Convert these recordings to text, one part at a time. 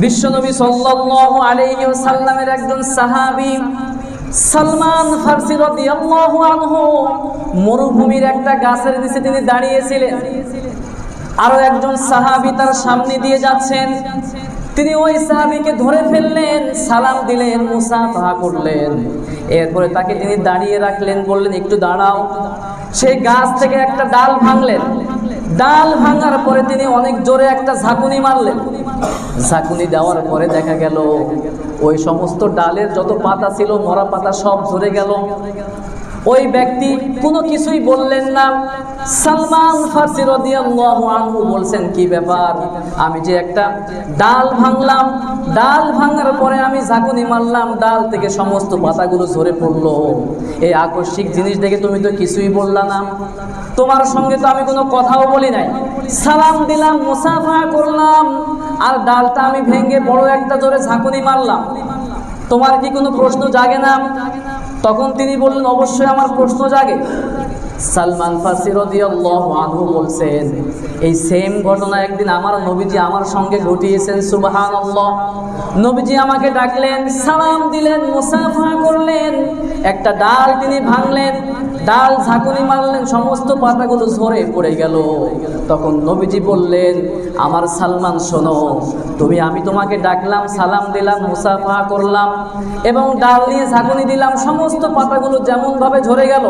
বিশ্বনবী সাল্লাল্লাহু আলাইহি ওয়াসাল্লামের একজন সাহাবী সালমান ফারসি রাদিয়াল্লাহু আনহু মরুভূমির একটা গাছের নিচে তিনি দাঁড়িয়েছিলেন। আরো একজন সাহাবী তার সামনে দিয়ে যাচ্ছেন। তিনি ওই সাহাবীকে ধরে ফেললেন, সালাম দিলেন, মুসাফাহা করলেন। এরপরে তাকে তিনি দাঁড়িয়ে রাখলেন, বললেন একটু দাঁড়াও। সেই গাছ থেকে একটা ডাল ভাঙলেন। ডাল ভাঙার পরে তিনি অনেক জোরে একটা ঝাঁকুনি মারলেন। ঝাঁকুনি দেওয়ার পরে দেখা গেল ওই সমস্ত ডালের যত পাতা ছিল, মরা পাতা সব ঝরে গেল। ওই ব্যক্তি কোনো কিছুই বললেন না। সালমান ফারসি রাদিয়াল্লাহু আনহু বলছেন, কি ব্যাপার? আমি যে একটা ডাল ভাঙলাম, ডাল ভাঙার পরে আমি ঝাঁকুনি মারলাম, ডাল থেকে সমস্ত পাতাগুলো ঝরে পড়লো। এই আকস্মিক জিনিস দেখে তুমি তো কিছুই বললা না। তোমার সঙ্গে তো আমি কোনো কথাও বলি নাই, সালাম দিলাম, মুসাফাহা করলাম, আর ডালটা আমি ভেঙে বড় একটা জোরে ঝাঁকুনি মারলাম। তোমার কি কোনো প্রশ্ন জাগে না? তখন তিনি বললেন, অবশ্যই আমার প্রশ্ন জাগে। সালমান ফারসি রাদিয়াল্লাহু আনহু বলছেন, এই সেম ঘটনা একদিন আমার নবীজি আমার সঙ্গে ঘটিয়েছেন। সুবহানাল্লাহ। নবীজি আমাকে ডাকলেন, সালাম দিলেন, মুসাফাহা করলেন, একটা ডাল তিনি ভাঙলেন, ডাল ঝাঁকুনি মারলেন, সমস্ত পাতাগুলো ঝরে পড়ে গেল। তখন নবীজি বললেন, আমার সালমান শোনো, আমি তোমাকে ডাকলাম, সালাম দিলাম, মুসাফাহা করলাম এবং ডাল নিয়ে ঝাঁকুনি দিলাম, সমস্ত পাতাগুলো যেমন ভাবে ঝরে গেল,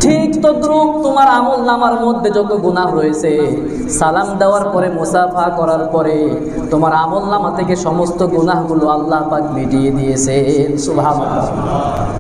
ঠিক তদ্রূপ তোমার আমলনামার মধ্যে যত গুনাহ রয়েছে, সালাম দেওয়ার পরে, মুসাফাহা করার পরে তোমার আমলনামা থেকে সমস্ত গুনাহগুলো আল্লাহ পাক মিটিয়ে দিয়েছেন। সুবহানাল্লাহ।